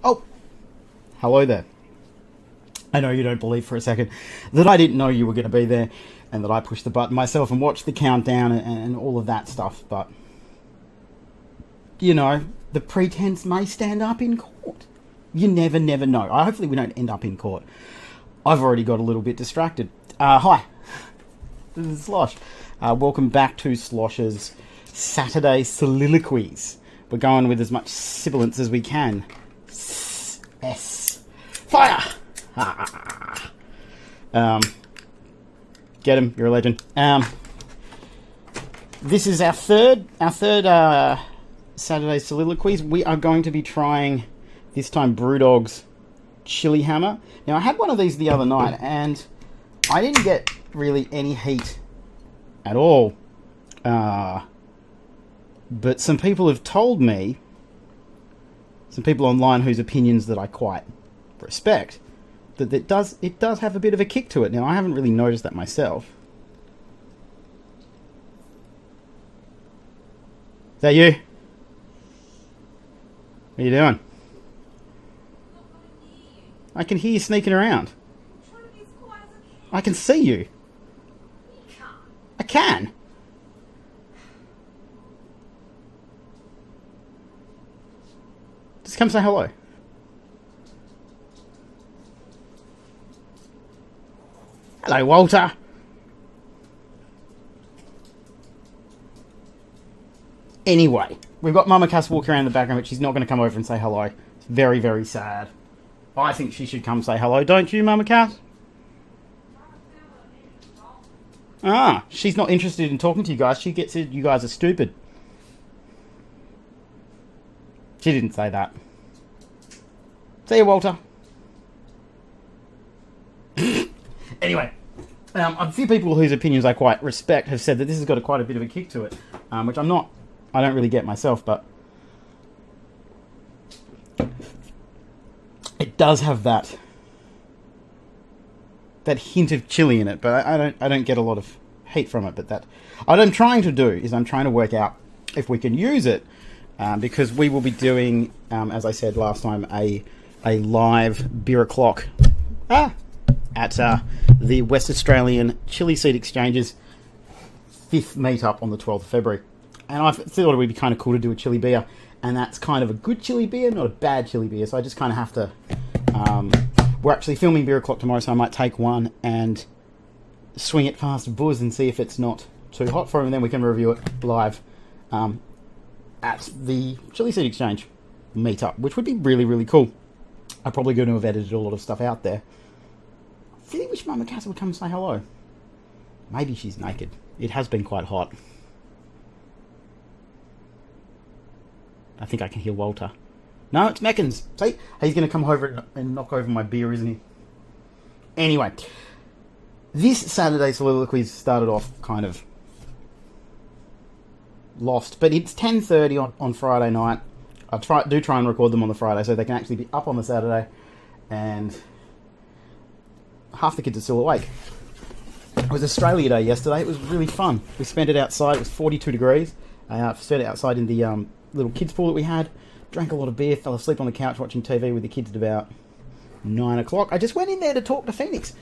Oh, hello there. I know you don't believe for a second that I didn't know you were going to be there and that I pushed the button myself and watched the countdown and all of that stuff, but, you know, the pretense may stand up in court. You never know. Hopefully we don't end up in court. I've already got a little bit distracted. Hi, this is Slosh. Welcome back to Slosh's Saturday Soliloquies. We're going with as much sibilance as we can. S. Fire! Get him, you're a legend. This is our third Saturday Soliloquies. We are going to be trying, this time, Brewdog's Chili Hammer. Now, I had one of these the other night, and I didn't get really any heat at all. But some people have told me, some people online whose opinions that I quite respect, that it does have a bit of a kick to it. Now, I haven't really noticed that myself. Is that you? What are you doing? I can hear you sneaking around. I can see you. I can. Just come say hello. Hello, Walter. Anyway, we've got Mama Cass walking around in the background, but she's not going to come over and say hello. It's very, very sad. I think she should come say hello, don't you, Mama Cass? Ah, she's not interested in talking to you guys. She gets it, you guys are stupid. She didn't say that. See you, Walter. Anyway, a few people whose opinions I quite respect have said that this has got quite a bit of a kick to it, which I don't really get myself, but it does have that hint of chili in it, but I don't get a lot of heat from it. But what I'm trying to do is I'm trying to work out if we can use it, because we will be doing, as I said last time, a live beer o'clock at the West Australian Chili Seed Exchange's 5th meetup on the 12th of February. And I thought it would be kind of cool to do a chili beer, and that's kind of a good chili beer, not a bad chili beer, so I just kind of have to... we're actually filming Beer O'Clock tomorrow, so I might take one and swing it past Buzz and see if it's not too hot for him, and then we can review it live at the Chili Seed Exchange meetup, which would be really, really cool. I'm probably going to have edited a lot of stuff out there. I really wish Mama Cass would come and say hello. Maybe she's naked. It has been quite hot. I think I can hear Walter. No, it's Meckins. See? He's going to come over and knock over my beer, isn't he? Anyway, this Saturday Soliloquies started off kind of lost, but it's 10:30 on Friday night. I do try and record them on the Friday so they can actually be up on the Saturday, and half the kids are still awake. It was Australia Day yesterday. It was really fun. We spent it outside. It was 42 degrees. Spent it outside in the little kids pool that we had. Drank a lot of beer, fell asleep on the couch watching TV with the kids at about 9 o'clock. I just went in there to talk to Phoenix.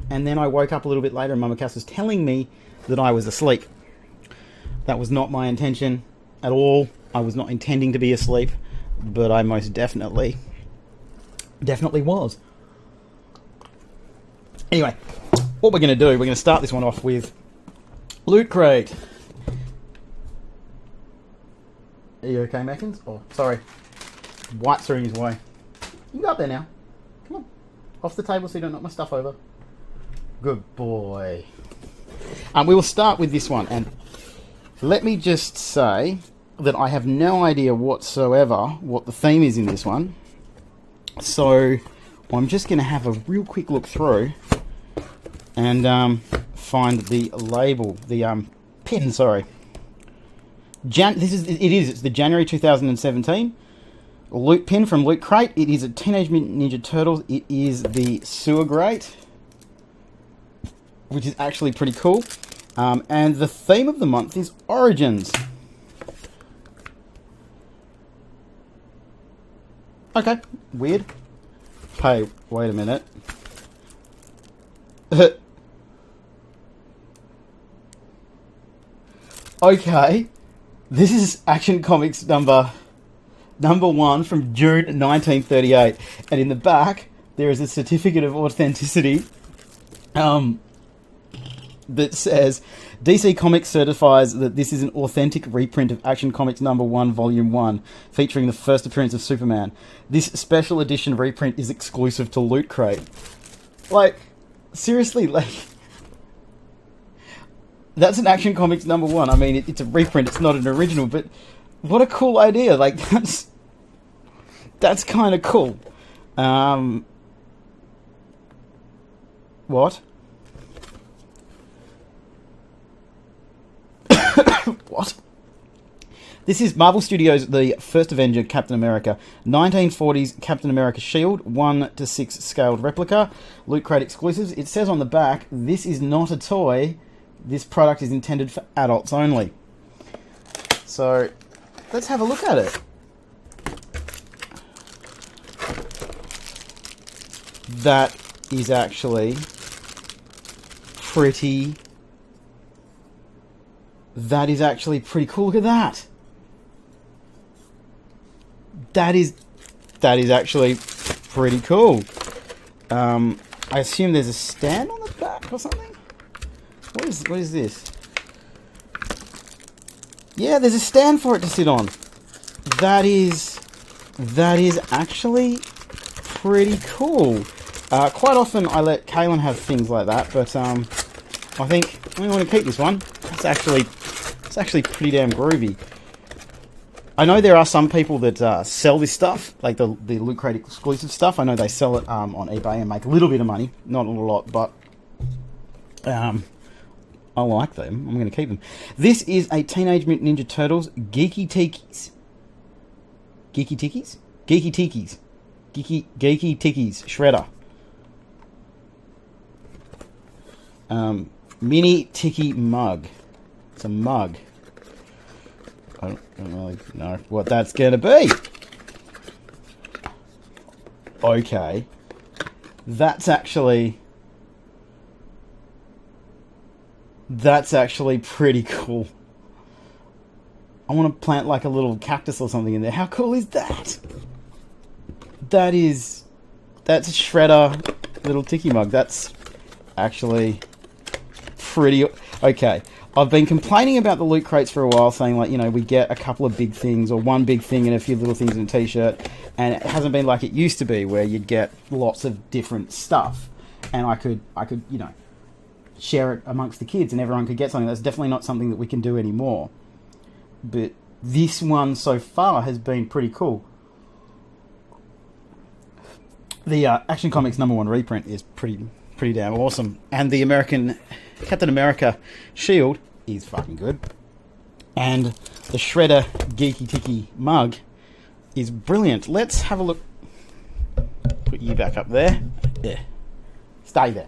And then I woke up a little bit later and Mama Cass was telling me that I was asleep. That was not my intention at all. I was not intending to be asleep, but I most definitely was. Anyway, what we're going to do, we're going to start this one off with Loot Crate. Are you okay, Meckins? Oh, sorry. White's are in his way. You can go up there now. Come on. Off the table so you don't knock my stuff over. Good boy. We will start with this one. And let me just say that I have no idea whatsoever what the theme is in this one. So I'm just going to have a real quick look through and find the label, the pin, sorry. It's the January 2017 Loot Pin from Loot Crate. It is a Teenage Mutant Ninja Turtles. It is the Sewer Grate, which is actually pretty cool. And the theme of the month is Origins. Okay, weird. Hey, wait a minute. Okay, this is Action Comics number 1 from June 1938, and in the back there is a certificate of authenticity that says DC Comics certifies that this is an authentic reprint of Action Comics number 1 volume 1 featuring the first appearance of Superman. This special edition reprint is exclusive to Loot Crate. Like, seriously, like, that's an Action Comics number 1. I mean, it's a reprint, it's not an original, but what a cool idea. Like, that's kind of cool. What? What? This is Marvel Studios' The First Avenger, Captain America. 1940s Captain America Shield, 1:6 scaled replica. Loot Crate exclusives. It says on the back, this is not a toy. This product is intended for adults only. So, let's have a look at it. That is actually pretty... That is actually pretty cool. Look at that. That is actually pretty cool. I assume there's a stand on the back or something? What is this? Yeah, there's a stand for it to sit on. That is actually pretty cool. Quite often I let Kaylin have things like that, but I think we want to keep this one. It's actually pretty damn groovy. I know there are some people that sell this stuff, like the Loot Crate exclusive stuff. I know they sell it on eBay and make a little bit of money, not a lot, but I like them. I'm going to keep them. This is a Teenage Mutant Ninja Turtles Geeky Tikis. Geeky Tikis? Geeky Tikis. Geeky Tikis Shredder. Mini Tiki mug. It's a mug. I don't really know what that's going to be. Okay. That's actually pretty cool. I want to plant like a little cactus or something in there. How cool is that? That's a Shredder little tiki mug. That's actually pretty... Okay. I've been complaining about the Loot Crates for a while, saying, like, you know, we get a couple of big things, or one big thing and a few little things in a t-shirt, and it hasn't been like it used to be, where you'd get lots of different stuff, and I could, you know, share it amongst the kids, and everyone could get something. That's definitely not something that we can do anymore. But this one so far has been pretty cool. The Action Comics number 1 reprint is pretty damn awesome, and the Captain America Shield is fucking good, and the Shredder Geeky Tiki mug is brilliant. Let's have a look. Put you back up there. Yeah, stay there.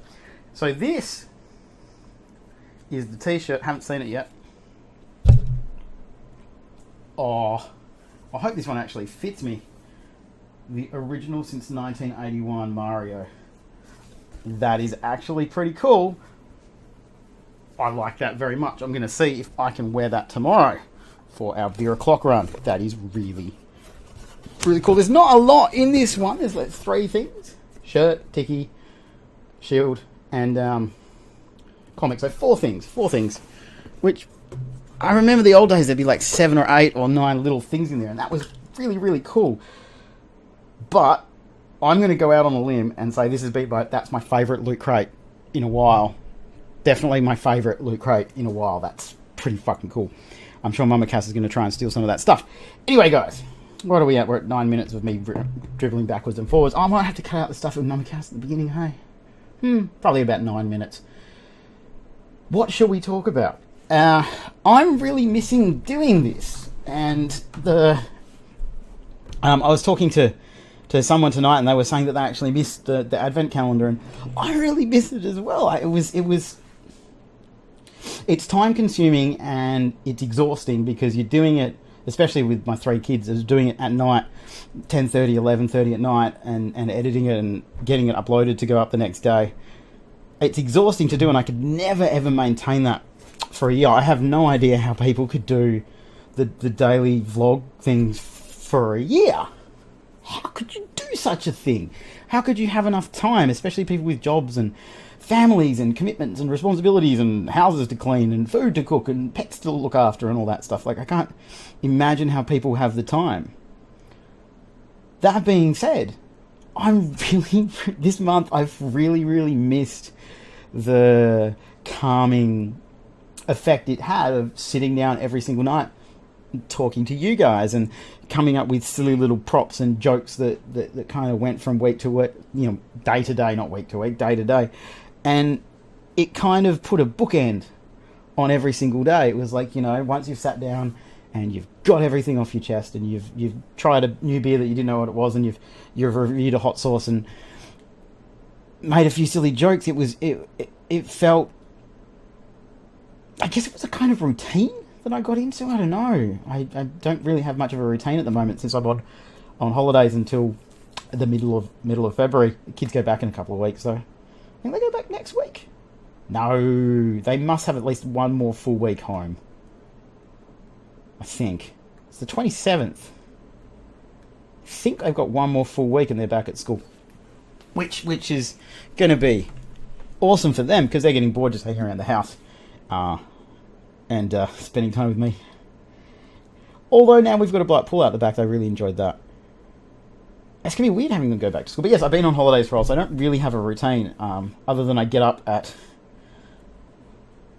So this is the t-shirt. Haven't seen it yet. Oh, I hope this one actually fits me. The original since 1981 Mario. That is actually pretty cool. I like that very much. I'm going to see if I can wear that tomorrow for our beer o'clock run. That is really cool. There's not a lot in this one. There's like 3 things. Shirt, tiki, shield, and comic. So 4 things. Which, I remember the old days there'd be like 7 or 8 or 9 little things in there, and that was really cool. But I'm going to go out on a limb and say that's my favourite Loot Crate in a while. Definitely my favourite Loot Crate in a while. That's pretty fucking cool. I'm sure Mama Cass is going to try and steal some of that stuff. Anyway, guys, what are we at? We're at 9 minutes of me dribbling backwards and forwards. I might have to cut out the stuff with Mama Cass at the beginning, hey? Probably about 9 minutes. What shall we talk about? I'm really missing doing this. And I was talking to someone tonight, and they were saying that they actually missed the advent calendar, and I really missed it as well. It's time consuming and it's exhausting because you're doing it especially with my 3 kids, is doing it at night, 10:30, 11:30 at night, and editing it and getting it uploaded to go up the next day. It's exhausting to do, and I could never ever maintain that for a year. I have no idea how people could do the daily vlog things for a year. How could you do such a thing? How could you have enough time, especially people with jobs and families and commitments and responsibilities and houses to clean and food to cook and pets to look after and all that stuff? Like, I can't imagine how people have the time. That being said, this month I've really, really missed the calming effect it had of sitting down every single night talking to you guys and coming up with silly little props and jokes that kind of went from week to week, day to day, not week to week, day to day. And it kind of put a bookend on every single day. It was like, once you've sat down and you've got everything off your chest and you've tried a new beer that you didn't know what it was, and you've reviewed a hot sauce and made a few silly jokes, it felt, I guess it was a kind of routine that I got into. I don't know. I don't really have much of a routine at the moment since I'm on holidays until the middle of February. The kids go back in a couple of weeks, so I think they go back next week. No, they must have at least one more full week home. I think it's the 27th. I think they've got one more full week and they're back at school, which is going to be awesome for them because they're getting bored just hanging around the house. And spending time with me. Although now we've got a blight pool out the back, I really enjoyed that. It's going to be weird having them go back to school. But yes, I've been on holidays for a while, so I don't really have a routine. Other than I get up at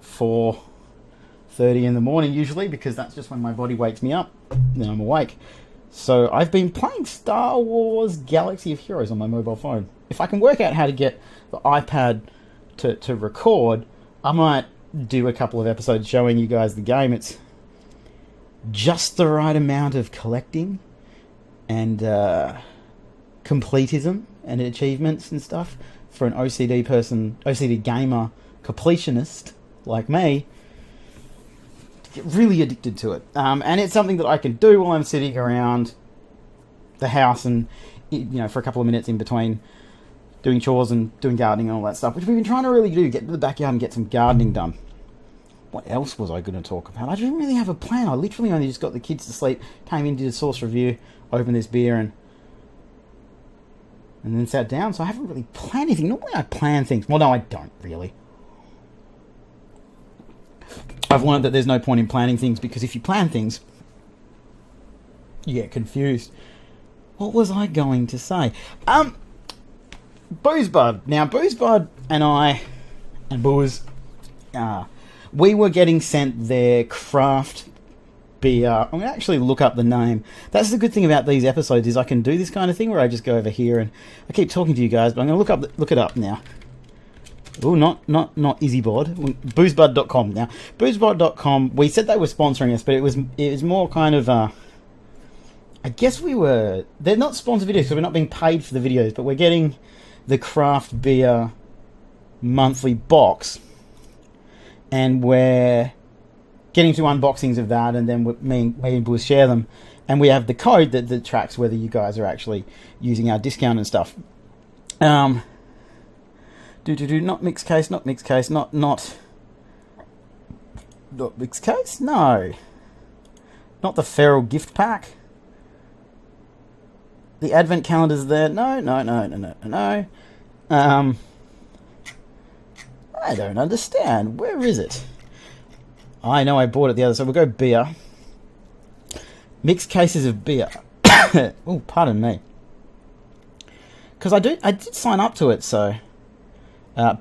4:30 in the morning usually, because that's just when my body wakes me up. Then I'm awake. So I've been playing Star Wars Galaxy of Heroes on my mobile phone. If I can work out how to get the iPad to record, I might do a couple of episodes showing you guys the game. It's just the right amount of collecting and completism and achievements and stuff for an OCD gamer, completionist like me, to get really addicted to it. And it's something that I can do while I'm sitting around the house and, for a couple of minutes in between doing chores and doing gardening and all that stuff, which we've been trying to really do, get to the backyard and get some gardening done. What else was I going to talk about? I didn't really have a plan. I literally only just got the kids to sleep, came in, did a sauce review, opened this beer, and then sat down. So I haven't really planned anything. Normally I plan things. Well, no, I don't really. I've learned that there's no point in planning things, because if you plan things, you get confused. What was I going to say? Boozebud. Now, Boozebud and I, and Booze, we were getting sent their craft beer. I'm going to actually look up the name. That's the good thing about these episodes, is I can do this kind of thing where I just go over here and I keep talking to you guys, but I'm going to look it up now. Oh, not EasyBod. Boozebud.com now. Boozebud.com. We said they were sponsoring us, but it was more kind of I guess they're not sponsored videos, so we're not being paid for the videos, but we're getting the craft beer monthly box. And we're getting to unboxings of that, and then me and Buzz share them. And we have the code that tracks whether you guys are actually using our discount and stuff. Not mixed case, not mixed case, not mixed case, no. Not the Feral gift pack. The advent calendar's there, no. I don't understand. Where is it? I know I bought it the other, so we'll go beer. Mixed cases of beer. Oh, pardon me. Because I did sign up to it, so...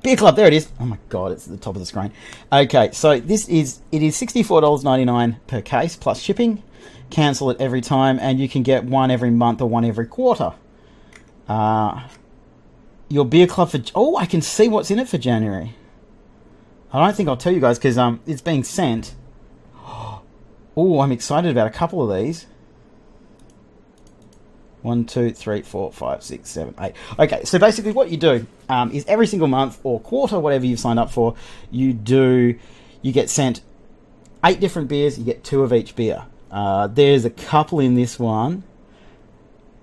Beer Club, there it is. Oh my god, it's at the top of the screen. Okay, so it is $64.99 per case, plus shipping. Cancel it every time, and you can get one every month or one every quarter. Your Beer Club for... Oh, I can see what's in it for January. I don't think I'll tell you guys, because it's being sent. Oh, I'm excited about a couple of these. 1, 2, 3, 4, 5, 6, 7, 8. Okay, so basically what you do is every single month or quarter, whatever you've signed up for, you get sent 8 different beers, you get 2 of each beer. There's a couple in this one.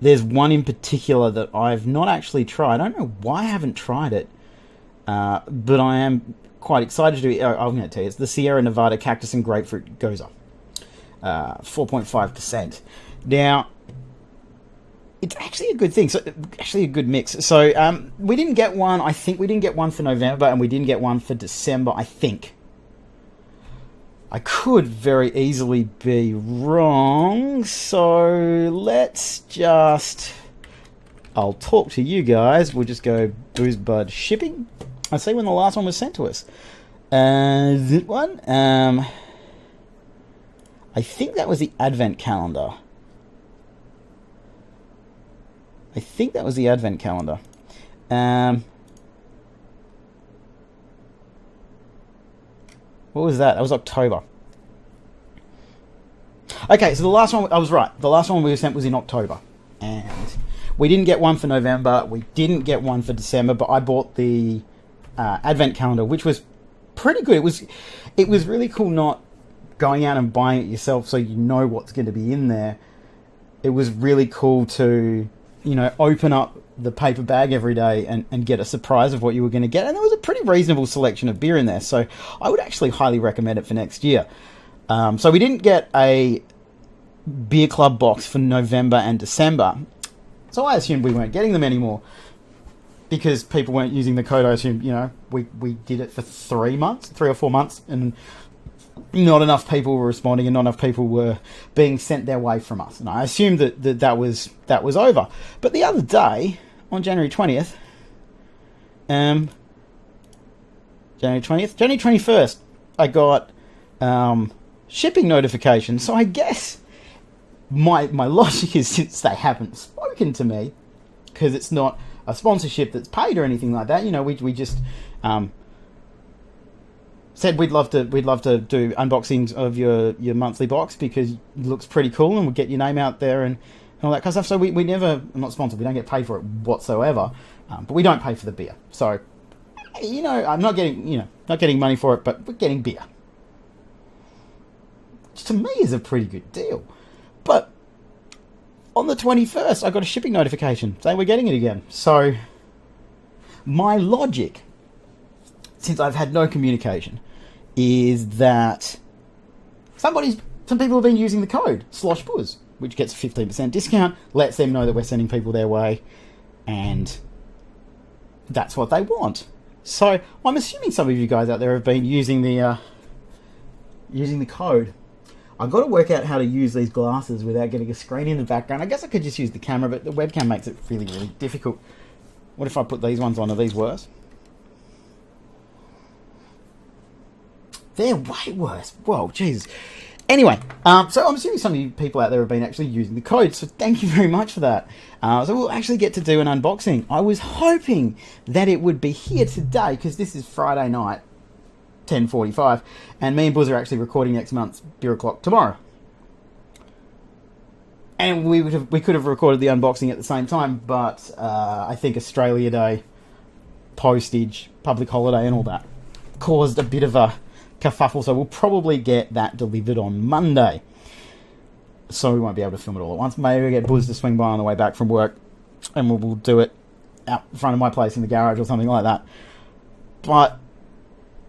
There's one in particular that I've not actually tried. I don't know why I haven't tried it, but I am quite excited to. I'm going to tell you, it's the Sierra Nevada Cactus and Grapefruit Goza, 4.5%. Now, it's actually a good thing. So, actually a good mix. So, we didn't get one. I think we didn't get one for November, and we didn't get one for December. I think. I could very easily be wrong, so let's just... I'll talk to you guys. We'll just go Booze Bud shipping. I'll see when the last one was sent to us. That one? I think that was the Advent calendar. What was that? That was October. Okay, so the last one, I was right. The last one we were sent was in October. And we didn't get one for November. We didn't get one for December, but I bought the Advent calendar, which was pretty good. It was really cool not going out and buying it yourself so you know what's going to be in there. It was really cool to, open up the paper bag every day and get a surprise of what you were going to get. And there was a pretty reasonable selection of beer in there. So I would actually highly recommend it for next year. So we didn't get a beer club box for November and December. So I assumed we weren't getting them anymore because people weren't using the code. I assumed, we did it for 3 or 4 months, and not enough people were responding and not enough people were being sent their way from us. And I assumed that was over. But the other day, on January 20th, January 21st, I got shipping notifications. So I guess my logic is, since they haven't spoken to me, because it's not a sponsorship that's paid or anything like that, we just said we'd love to do unboxings of your monthly box because it looks pretty cool and we'll get your name out there and all that kind of stuff. So we never, I'm not sponsored, we don't get paid for it whatsoever, but we don't pay for the beer. So, I'm not getting money for it, but we're getting beer. Which to me is a pretty good deal. But on the 21st, I got a shipping notification saying we're getting it again. So my logic, since I've had no communication, is that some people have been using the code sloshbuzz, which gets a 15% discount, lets them know that we're sending people their way, and that's what they want. So I'm assuming some of you guys out there have been using the code. I've got to work out how to use these glasses without getting a screen in the background. I guess I could just use the camera, but the webcam makes it really, really difficult. What if I put these ones on? Are these worse? They're way worse. Whoa, Jesus. Anyway, so I'm assuming some of you people out there have been actually using the code, so thank you very much for that. So we'll actually get to do an unboxing. I was hoping that it would be here today, because this is Friday night, 10:45, and me and Buzz are actually recording next month's Beer O'Clock tomorrow. And we could have recorded the unboxing at the same time, but I think Australia Day, postage, public holiday and all that caused a bit of a kerfuffle, so we'll probably get that delivered on Monday. So we won't be able to film it all at once. Maybe we'll get Buzz to swing by on the way back from work, and we'll do it out in front of my place in the garage or something like that. But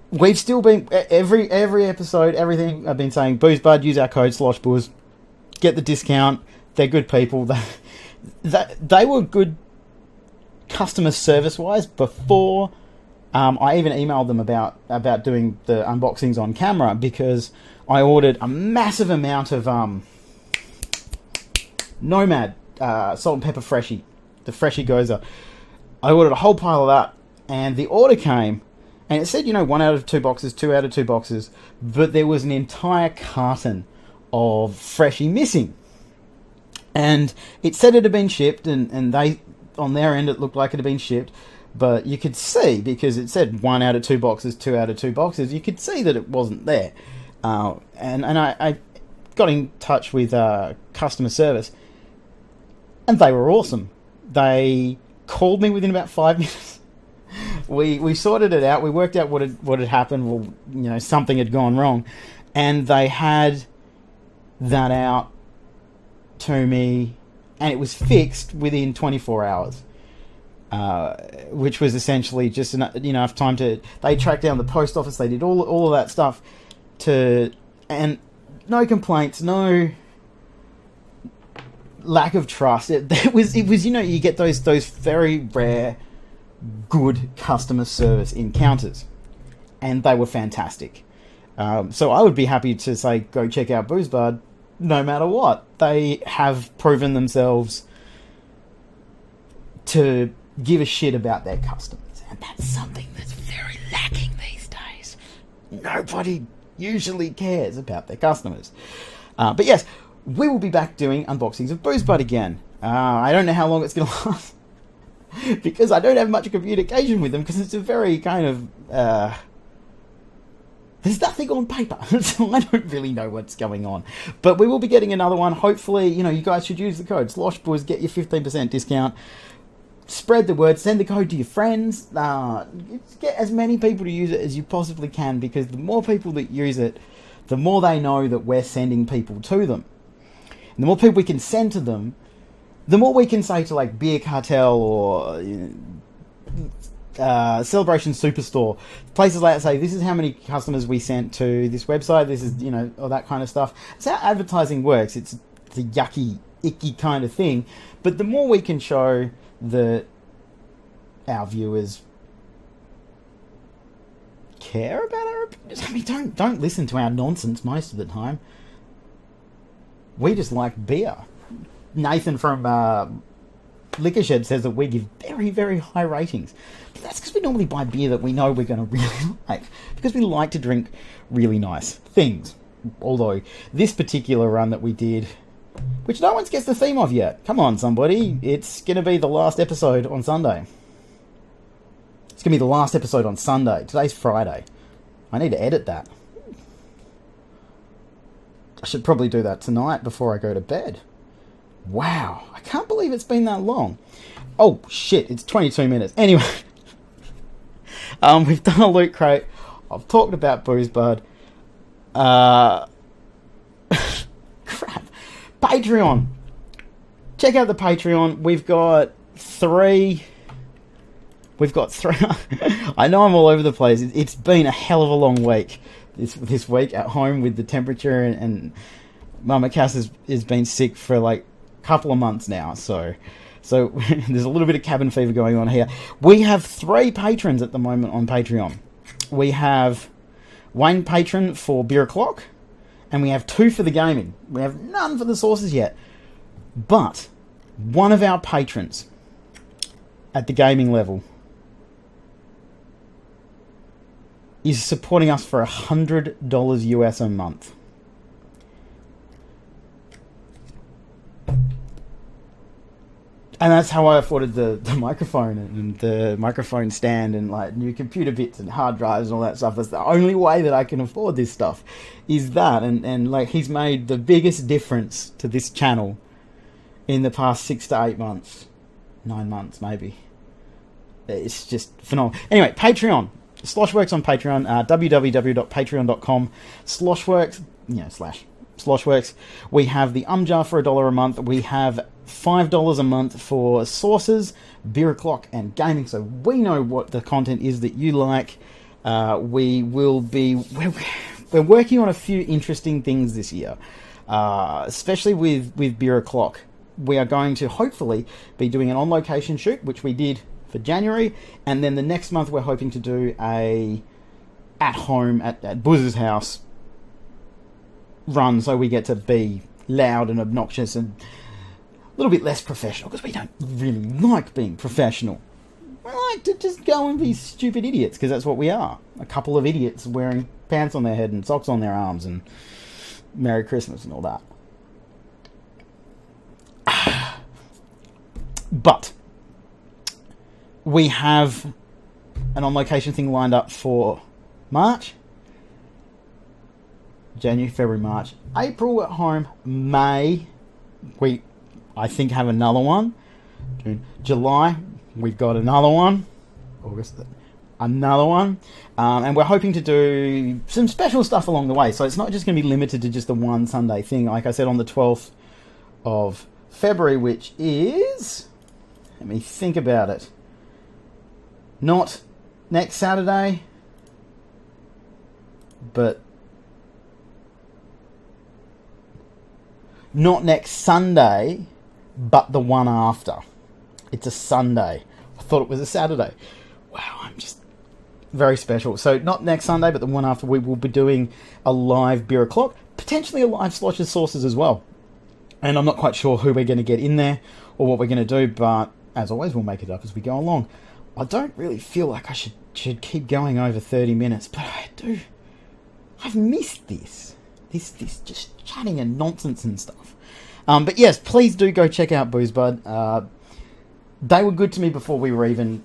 we've still been, every episode, everything I've been saying, Booze Bud, use our code sloshbuzz, get the discount. They're good people. They were good customer service wise before I even emailed them about doing the unboxings on camera, because I ordered a massive amount of Nomad salt and pepper freshie, the freshie goza. I ordered a whole pile of that, and the order came, and it said 1 out of 2 boxes, 2 out of 2 boxes, but there was an entire carton of freshie missing, and it said it had been shipped, and they, on their end, it looked like it had been shipped. But you could see, because it said 1 out of 2 boxes, 2 out of 2 boxes, you could see that it wasn't there. And I got in touch with customer service, and they were awesome. They called me within about 5 minutes. We sorted it out. We worked out what had happened. Well, something had gone wrong, and they had that out to me, and it was fixed within 24 hours. Which was essentially just enough time to... They tracked down the post office, they did all of that stuff and no complaints, no lack of trust. It was you get those very rare good customer service encounters, and they were fantastic. So I would be happy to say go check out BoozBud no matter what. They have proven themselves to give a shit about their customers, and that's something that's very lacking these days. Nobody usually cares about their customers. But yes, we will be back doing unboxings of BoozBud again. I don't know how long it's going to last, because I don't have much communication with them, because it's a very kind of... there's nothing on paper, so I don't really know what's going on. But we will be getting another one. Hopefully, you guys should use the code SloshBoys, get your 15% discount. Spread the word, send the code to your friends, get as many people to use it as you possibly can, because the more people that use it, the more they know that we're sending people to them. And the more people we can send to them, the more we can say to like Beer Cartel or Celebration Superstore, places like that, say this is how many customers we sent to this website, this is, all that kind of stuff. It's how advertising works. It's a yucky, icky kind of thing. But the more we can show that our viewers care about our opinions. I mean, don't listen to our nonsense most of the time. We just like beer. Nathan from Liquor Shed says that we give very, very high ratings. But that's because we normally buy beer that we know we're going to really like, because we like to drink really nice things. Although this particular run that we did, which no one's guessed the theme of yet. Come on, somebody. It's going to be the last episode on Sunday. It's going to be the last episode on Sunday. Today's Friday. I need to edit that. I should probably do that tonight before I go to bed. Wow. I can't believe it's been that long. Oh, shit. It's 22 minutes. Anyway. We've done a loot crate. I've talked about BoozBud. Crap. Patreon. Check out the Patreon. We've got three. I know I'm all over the place. It's been a hell of a long week this week at home with the temperature, and Mama Cass has been sick for like a couple of months now. So there's a little bit of cabin fever going on here. We have 3 patrons at the moment on Patreon. We have one patron for Beer O'Clock, and we have 2 for the gaming. We have none for the sources yet. But one of our patrons at the gaming level is supporting us for $100 US a month. And that's how I afforded the microphone and the microphone stand and like new computer bits and hard drives and all that stuff. That's the only way that I can afford this stuff, is that. And like, he's made the biggest difference to this channel in the past 6 to 8 months. 9 months, maybe. It's just phenomenal. Anyway, Patreon. Sloshworks on Patreon. www.patreon.com. Sloshworks, Sloshworks. We have the jar for $1 a month. We have $5 a month for sources, Beer O'Clock, and gaming. So we know what the content is that you like. We're working on a few interesting things this year, especially with Beer O'Clock. We are going to hopefully be doing an on-location shoot, which we did for January, and then the next month we're hoping to do a at home at Buzz's house run, so we get to be loud and obnoxious and a little bit less professional, because we don't really like being professional. We like to just go and be stupid idiots, because that's what we are. A couple of idiots wearing pants on their head and socks on their arms and Merry Christmas and all that. But we have an on-location thing lined up for March. January, February, March. April at home. May, we, I think, have another one. June, July, we've got another one. August. another one. And we're hoping to do some special stuff along the way. So it's not just going to be limited to just the one Sunday thing. Like I said, on the 12th of February, which is... Let me think about it. Not next Saturday, but... Not next Sunday, but the one after. It's a Sunday. I thought it was a Saturday. Wow, I'm just very special. So not next Sunday, but the one after, we will be doing a live beer o'clock, potentially a live Slosh's Sauces as well. And I'm not quite sure who we're going to get in there or what we're going to do, but as always, we'll make it up as we go along. I don't really feel like I should keep going over 30 minutes, but I do. I've missed this just chatting and nonsense and stuff. But yes, please do go check out BoozeBud. They were good to me before we were even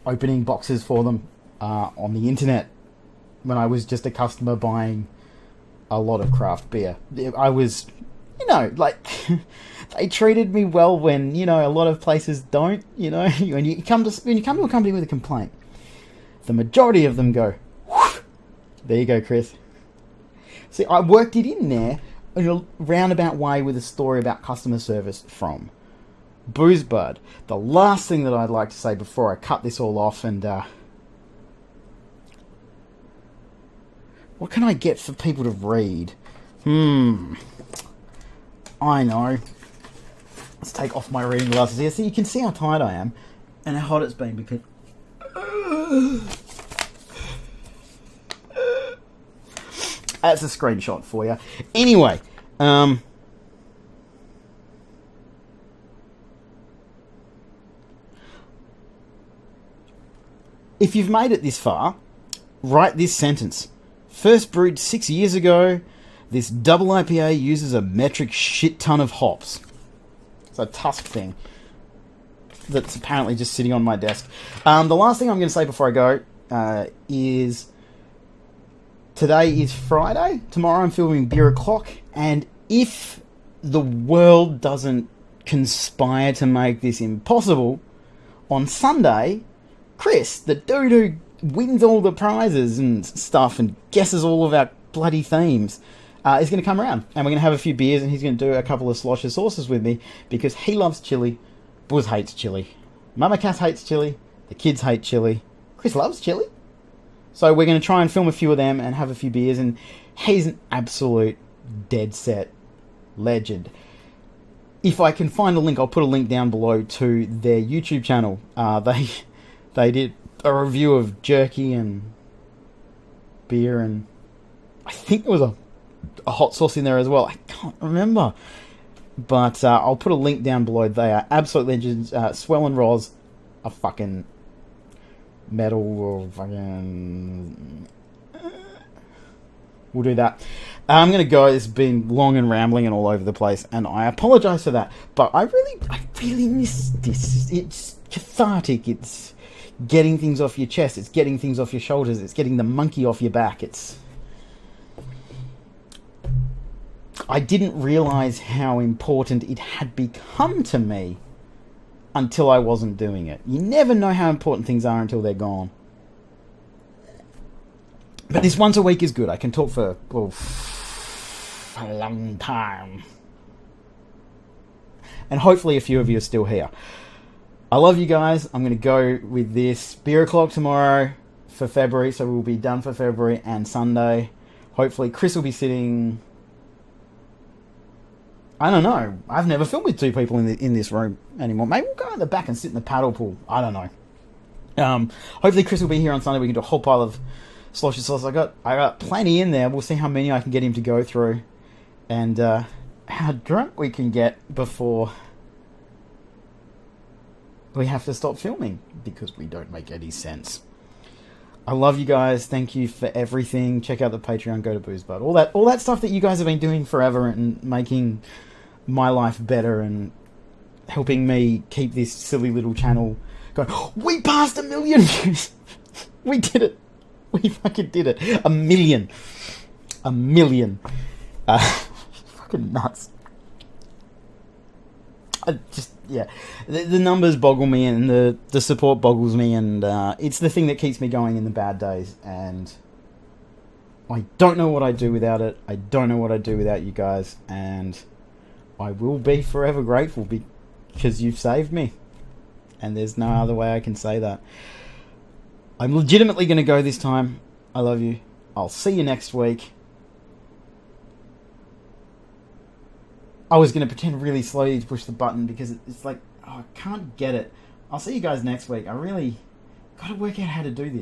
opening boxes for them on the internet, when I was just a customer buying a lot of craft beer. I was, like, they treated me well when, a lot of places don't, when you come to a company with a complaint, the majority of them go, whoosh, there you go, Chris. See, I worked it in there in a roundabout way with a story about customer service from BoozeBud. The last thing that I'd like to say before I cut this all off, and what can I get for people to read? I know. Let's take off my reading glasses here so you can see how tired I am and how hot it's been, because that's a screenshot for you. Anyway, if you've made it this far, write this sentence. First brewed 6 years ago, this double IPA uses a metric shit ton of hops. It's a Tusk thing that's apparently just sitting on my desk. The last thing I'm going to say before I go is... Today is Friday. Tomorrow I'm filming Beer O'Clock. And if the world doesn't conspire to make this impossible, on Sunday, Chris, the dude who wins all the prizes and stuff and guesses all of our bloody themes, is going to come around. And we're going to have a few beers, and he's going to do a couple of Slosh's Sauces with me, because he loves chili. Buzz hates chili. Mama Cass hates chili. The kids hate chili. Chris loves chili. So we're going to try and film a few of them and have a few beers, and he's an absolute dead set legend. If I can find a link, I'll put a link down below to their YouTube channel. They did a review of jerky and beer, and I think there was a hot sauce in there as well. I can't remember. But I'll put a link down below. They are absolute legends. Swell and Roz are fucking... metal or fucking... We'll do that. I'm going to go. It's been long and rambling and all over the place, and I apologise for that. But I really miss this. It's cathartic. It's getting things off your chest. It's getting things off your shoulders. It's getting the monkey off your back. I didn't realise how important it had become to me until I wasn't doing it. You never know how important things are until they're gone. But this once a week is good. I can talk for a long time. And hopefully a few of you are still here. I love you guys. I'm going to go with this Beer O'Clock tomorrow for February. So we'll be done for February and Sunday. Hopefully Chris will be sitting... I don't know. I've never filmed with two people in this room anymore. Maybe we'll go in the back and sit in the paddle pool. I don't know. Hopefully Chris will be here on Sunday. We can do a whole pile of Slosh's Sauce. I got plenty in there. We'll see how many I can get him to go through, and how drunk we can get before we have to stop filming, because we don't make any sense. I love you guys. Thank you for everything. Check out the Patreon. Go to BoozeBud. All that stuff that you guys have been doing forever and making my life better and helping me keep this silly little channel going. We passed 1 million views. We did it. We fucking did it. 1 million. 1 million. Fucking nuts. Yeah, the numbers boggle me, and the support boggles me, and it's the thing that keeps me going in the bad days, and I don't know what I'd do without it. I don't know what I'd do without you guys, and I will be forever grateful because you've saved me, and there's no other way I can say that. I'm legitimately going to go this time. I love you. I'll see you next week. I was going to pretend really slowly to push the button because it's like, oh, I can't get it. I'll see you guys next week. I really got to work out how to do this.